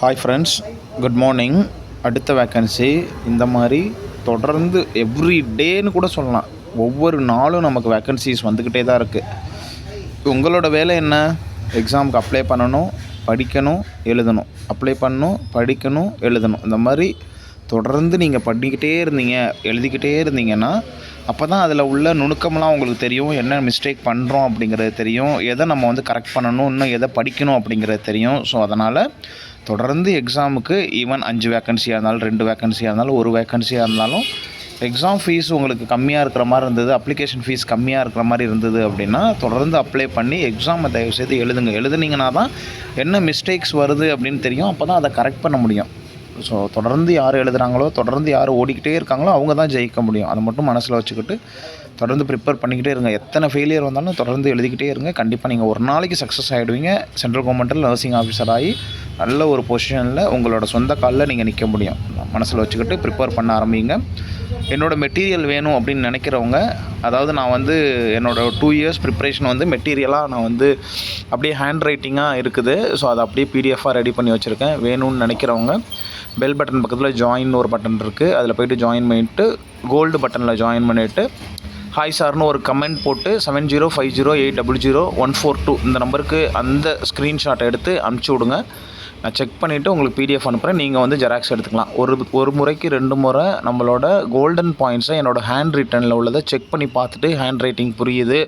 Hi friends, good morning. அடுத்த vacancy இந்த மாதிரி தொடர்ந்து எவ்ரி டேன்னு கூட சொல்லலாம். ஒவ்வொரு நாளும் நமக்கு வேக்கன்சிஸ் வந்துக்கிட்டே தான் இருக்குது. உங்களோட வேலை என்ன? எக்ஸாமுக்கு அப்ளை பண்ணணும், படிக்கணும், எழுதணும். அப்ளை பண்ணணும், படிக்கணும், எழுதணும். இந்த மாதிரி தொடர்ந்து நீங்கள் பண்ணிக்கிட்டே இருந்தீங்க, எழுதிக்கிட்டே இருந்தீங்கன்னா அப்போ தான் அதில் உள்ள நுணுக்கம்லாம் உங்களுக்கு தெரியும். என்ன மிஸ்டேக் பண்ணுறோம் அப்படிங்கிறது தெரியும். எதை நம்ம வந்து கரெக்ட் பண்ணணும், இன்னும் எதை படிக்கணும் அப்படிங்கிறது தெரியும். ஸோ அதனால் தொடர்ந்து எக்ஸாமுக்கு ஈவன் 5 வேக்கன்சியாக இருந்தாலும், 2 வேக்கன்சியாக இருந்தாலும், 1 வேக்கன்சியாக இருந்தாலும் எக்ஸாம் ஃபீஸ் உங்களுக்கு கம்மியாக இருக்கிற மாதிரி இருந்தது, அப்ளிகேஷன் ஃபீஸ் கம்மியாக இருக்கிற மாதிரி இருந்தது அப்படின்னா தொடர்ந்து அப்ளை பண்ணி எக்ஸாமை தயவுசெய்து எழுதுனீங்கன்னா தான் என்ன மிஸ்டேக்ஸ் வருது அப்படின்னு தெரியும். அப்போ தான் அதை கரெக்ட் பண்ண முடியும். ஸோ தொடர்ந்து யார் எழுதுகிறாங்களோ, தொடர்ந்து யார் ஓடிக்கிட்டே இருக்காங்களோ அவங்க தான் ஜெயிக்க முடியும். அதை மட்டும் மனசில் வச்சுக்கிட்டு தொடர்ந்து ப்ரிப்பேர் பண்ணிக்கிட்டே இருங்க. எத்தனை ஃபெயிலியர் வந்தாலும் தொடர்ந்து எழுதிக்கிட்டே இருங்க. கண்டிப்பாக நீங்கள் ஒரு நாளைக்கு சக்ஸஸ் ஆகிடுவீங்க. சென்ட்ரல் கவர்மெண்ட்டில் நர்சிங் ஆஃபீஸர் ஆகி நல்ல ஒரு பொசிஷனில் உங்களோட சொந்த காலில் நீங்கள் நிற்க முடியும். மனசில் வச்சுக்கிட்டு ப்ரிப்பேர் பண்ண ஆரம்பிங்க. என்னோடய மெட்டீரியல் வேணும் அப்படின்னு நினைக்கிறவங்க, அதாவது நான் வந்து என்னோடய 2 இயர்ஸ் ப்ரிப்ரேஷன் வந்து மெட்டீரியலாக நான் வந்து அப்படியே ஹேண்ட் ரைட்டிங்காக இருக்குது. ஸோ அதை அப்படியே பிடிஎஃபாக ரெடி பண்ணி வச்சுருக்கேன். வேணும்னு நினைக்கிறவங்க பெல் பட்டன் பக்கத்தில் ஜாயின் ஒரு பட்டன் இருக்குது, அதில் போய்ட்டு ஜாயின் பண்ணிவிட்டு கோல்டு பட்டனில் ஜாயின் பண்ணிவிட்டு ஹாய் சார்னு ஒரு கமெண்ட் போட்டு 7050800142 இந்த நம்பருக்கு அந்த ஸ்க்ரீன்ஷாட்டை எடுத்து அனுப்பிச்சி விடுங்க. நான் செக் பண்ணிவிட்டு உங்களுக்கு பிடிஎஃப் அனுப்புகிறேன். நீங்கள் வந்து ஜெராக்ஸ் எடுத்துக்கலாம். ஒரு முறைக்கு 2 முறை நம்மளோட கோல்டன் பாயிண்ட்ஸை என்னோடய ஹேண்ட் ரிட்டனில் உள்ளதை செக் பண்ணி பார்த்துட்டு ஹேண்ட் ரைட்டிங் புரியுது,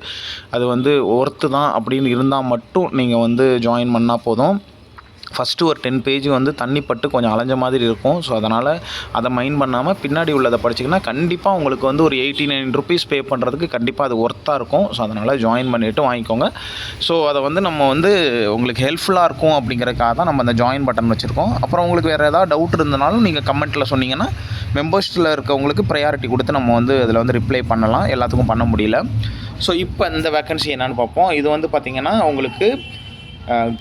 அது வந்து ஒர்த்து தான் அப்படின்னு இருந்தால் மட்டும் நீங்கள் வந்து ஜாயின் பண்ணால் போதும். ஃபஸ்ட்டு ஒரு 10 பேஜ் வந்து தண்ணி பட்டு கொஞ்சம் அலைஞ்ச மாதிரி இருக்கும். ஸோ அதனால் அதை மைண்ட் பண்ணாமல் பின்னாடி உள்ளதை படிச்சிங்கன்னா கண்டிப்பாக உங்களுக்கு வந்து ஒரு 89 ருபீஸ் பே பண்ணுறதுக்கு கண்டிப்பாக அது ஒர்த்தாக இருக்கும். ஸோ அதனால் ஜாயின் பண்ணிவிட்டு வாங்கிக்கோங்க. ஸோ அதை வந்து நம்ம வந்து உங்களுக்கு ஹெல்ப்ஃபுல்லாக இருக்கும் அப்படிங்கிறதுக்காக தான் நம்ம அந்த ஜாயின் பட்டன் வச்சுருக்கோம். அப்புறம் உங்களுக்கு வேறு ஏதாவது டவுட் இருந்தனாலும் நீங்கள் கமெண்ட்டில் சொன்னீங்கன்னா மெம்பர்ஸில் இருக்கவங்களுக்கு ப்ரையாரிட்டி கொடுத்து நம்ம வந்து அதில் வந்து ரிப்ளை பண்ணலாம். எல்லாத்துக்கும் பண்ண முடியல. ஸோ இப்போ இந்த வேக்கன்சி என்னென்னு பார்ப்போம். இது வந்து பார்த்திங்கன்னா உங்களுக்கு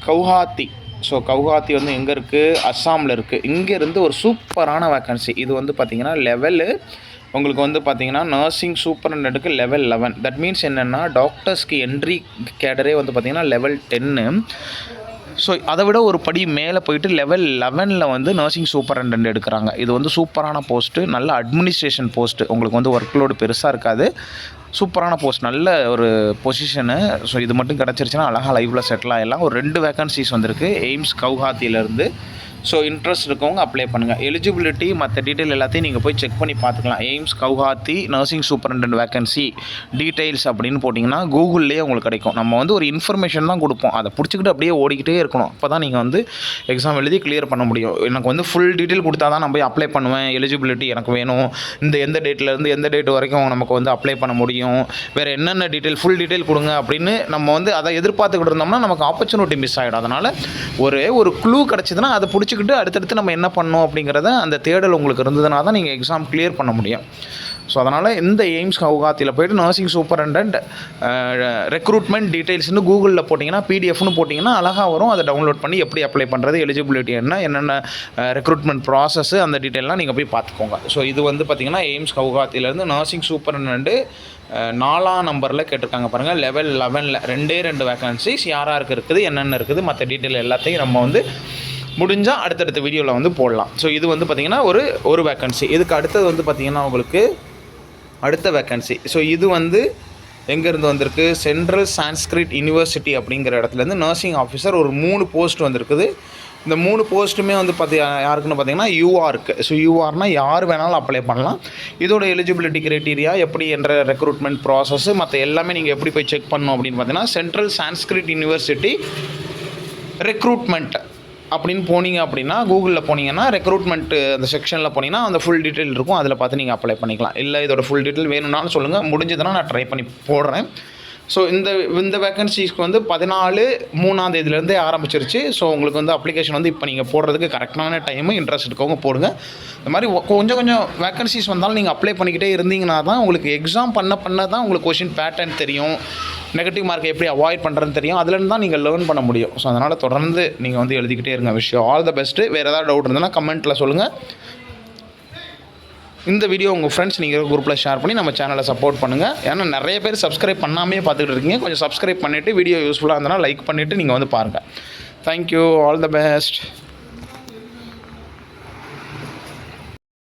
கவுஹாத்தி. ஸோ கவுஹாத்தி வந்து எங்கே இருக்குது? அஸ்ஸாமில் இருக்குது. இங்கேருந்து ஒரு சூப்பரான வேக்கன்சி. இது வந்து பார்த்திங்கன்னா லெவலு உங்களுக்கு வந்து பார்த்திங்கன்னா நர்சிங் சூப்பரண்டெண்ட்டுக்கு லெவல் 11. தட் மீன்ஸ் என்னென்னா டாக்டர்ஸ்க்கு என்ட்ரி கேடரே வந்து பார்த்திங்கன்னா லெவல் 10. ஸோ அதை விட ஒரு படி மேலே போயிட்டு லெவல் 11 வந்து நர்சிங் சூப்பரண்டெண்ட் எடுக்கிறாங்க. இது வந்து சூப்பரான போஸ்ட்டு, நல்ல அட்மினிஸ்ட்ரேஷன் போஸ்ட்டு. உங்களுக்கு வந்து ஒர்க் லோடு பெருசாக இருக்காது. சூப்பரான போஸ்ட், நல்ல ஒரு பொசிஷனு. ஸோ இது மட்டும் கிடச்சிருச்சுன்னா அழகாக லைஃப்பில் செட்டில் ஆகிடலாம். ஒரு 2 வேக்கன்சிஸ் வந்திருக்கு எய்ம்ஸ் கவுஹாத்தியிலேருந்து. ஸோ இன்ட்ரெஸ்ட் இருக்கவங்க அப்ளை பண்ணுங்கள். எலிஜிபிலிட்டி மற்ற டீட்டெயில் எல்லாத்தையும் நீங்கள் போய் செக் பண்ணி பார்த்துக்கலாம். AIIMS Guwahati nursing superintendent vacancy details அப்படின்னு போட்டிங்கன்னா கூகுள்லேயே உங்களுக்கு கிடைக்கும். நம்ம வந்து ஒரு இன்ஃபர்மேஷன் தான் கொடுப்போம், அதை பிடிச்சிக்கிட்டு அப்படியே ஓடிக்கிட்டே இருக்கணும். அப்போ தான் நீங்கள் வந்து எக்ஸாம் எழுதி கிளியர் பண்ண முடியும். எனக்கு வந்து ஃபுல் டீட்டெயில் கொடுத்தா தான் நான் போய் அப்ளை பண்ணுவேன், எலிஜிபிலிட்டி எனக்கு வேணும், எந்த டேட்லேருந்து எந்த டேட் வரைக்கும் நமக்கு வந்து அப்ளை பண்ண முடியும், வேறு என்னென்ன டீட்டெயில் ஃபுல் டீட்டெயில் கொடுங்க அப்படின்னு நம்ம வந்து அதை எதிர்பார்த்துக்கிட்டு இருந்தோம்னா நமக்கு ஆப்பர்ச்சுனிட்டி மிஸ் ஆகிடும். அதனால் ஒரு க்ளூ கிடச்சிதுன்னா அதை பிடிச்சிக்கிட்டு அடுத்தடுத்து நம்ம என்ன பண்ணோம் அப்படிங்கிறத அந்த தேடல் உங்களுக்கு இருந்ததுனா தான் நீங்கள் எக்ஸாம் கிளியர் பண்ண முடியும். ஸோ அதனால் இந்த எய்ம்ஸ் கவுஹாத்தியில் போய்ட்டு நர்சிங் சூப்பரண்டெண்ட் ரெக்ரூட்மெண்ட் டீட்டெயில்ஸ்னு கூகுளில் போட்டிங்கன்னா பிடிஎஃப்னு போட்டிங்கன்னா அழகாக வரும். அதை டவுன்லோட் பண்ணி எப்படி அப்ளை பண்ணுறது, எலிஜிபிலிட்டி என்னென்ன ரெக்ரூட்மெண்ட் ப்ராசஸ், அந்த டீட்டெயிலாம் நீங்கள் போய் பார்த்துக்கோங்க. ஸோ இது வந்து பார்த்திங்கன்னா எய்ம்ஸ் கவுஹாத்திலேருந்து நர்சிங் சூப்பரண்டெண்ட் 4ஆம் நம்பரில் கேட்டிருக்காங்க பாருங்கள். லெவல் 11 2 வேக்கன்சிஸ் யாராருக்கு இருக்குது, என்னென்ன இருக்குது, மற்ற டீட்டெயில் எல்லாத்தையும் நம்ம வந்து முடிஞ்சால் அடுத்தடுத்த வீடியோவில் வந்து போடலாம். ஸோ இது வந்து பார்த்திங்கன்னா ஒரு வேக்கன்சி. இதுக்கு அடுத்தது வந்து பார்த்திங்கன்னா உங்களுக்கு அடுத்த வேக்கன்சி. ஸோ இது வந்து எங்கேருந்து வந்திருக்கு? சென்ட்ரல் சான்ஸ்கிரிட் யூனிவர்சிட்டி அப்படிங்கிற இடத்துலேருந்து நர்சிங் ஆஃபீஸர் ஒரு 3 போஸ்ட் வந்திருக்குது. இந்த 3 போஸ்ட்டுமே வந்து யாருக்குன்னு பார்த்தீங்கன்னா யூஆருக்கு. ஸோ யூஆர்னால் யார் வேணாலும் அப்ளை பண்ணலாம். இதோட எலிஜிபிலிட்டி க்ரைட்டீரியா எப்படி என்ற ரெக்ரூட்மெண்ட் ப்ராசஸ்ஸு மற்ற எல்லாமே நீங்கள் எப்படி போய் செக் பண்ணணும் அப்படின்னு பார்த்தீங்கன்னா சென்ட்ரல் சான்ஸ்கிரிட் யூனிவர்சிட்டி ரெக்ரூட்மெண்ட் அப்படின்னு போனீங்க அப்படின்னா கூகுளில் போனீங்கன்னா ரெக்ரூட்மெண்ட் அந்த செக்ஷனில் போனீங்கன்னா அந்த ஃபுல் டீட்டெயில் இருக்கும். அதில் பார்த்து நீங்கள் அப்ளை பண்ணிக்கலாம். இல்லை இதோட ஃபுல் டீட்டெயில் வேணும்னாலும் சொல்லுங்கள், முடிஞ்சதுன்னா நான் ட்ரை பண்ணி போடுறேன். ஸோ இந்த வேக்கன்சிஸ்க்கு வந்து 14/3 ஆரம்பிச்சிருச்சு. ஸோ உங்களுக்கு வந்து அப்ளிகேஷன் வந்து இப்போ நீங்கள் போடுறதுக்கு கரெக்டான டைமு, இன்ட்ரெஸ்ட் இருக்கவங்க போடுங்க. இந்த மாதிரி கொஞ்சம் வேக்கன்சிஸ் வந்தாலும் நீங்கள் அப்ளை பண்ணிக்கிட்டே இருந்தீங்கன்னா தான் உங்களுக்கு எக்ஸாம் பண்ண தான் உங்களுக்கு கொஷின் பேட்டர்ன் தெரியும், நெகட்டிவ் மார்க்கை எப்படி அவாய்ட் பண்ணுறதுன்னு தெரியும். அதுலேருந்து தான் நீங்கள் லேர்ன் பண்ண முடியும். ஸோ அதனால் தொடர்ந்து நீங்கள் வந்து எழுதிக்கிட்டே இருங்க. விஷயம் ஆல் த பெஸ்ட்டு. வேறு ஏதாவது டவுட் இருந்ததுன்னா கமெண்ட்டில் சொல்லுங்கள். இந்த வீடியோ உங்கள் ஃப்ரெண்ட்ஸ் நீங்கள் குரூப்பில் ஷேர் பண்ணி நம்ம சேனலை சப்போர்ட் பண்ணுங்கள். ஏன்னா நிறைய பேர் சப்ஸ்கிரைப் பண்ணாமே பார்த்துக்கிட்டு இருக்கீங்க. கொஞ்சம் சப்ஸ்கிரைப் பண்ணிவிட்டு வீடியோ யூஸ்ஃபுல்லாக இருந்தனா லைக் பண்ணிவிட்டு நீங்கள் வந்து பாருங்கள். தேங்க்யூ. All the best.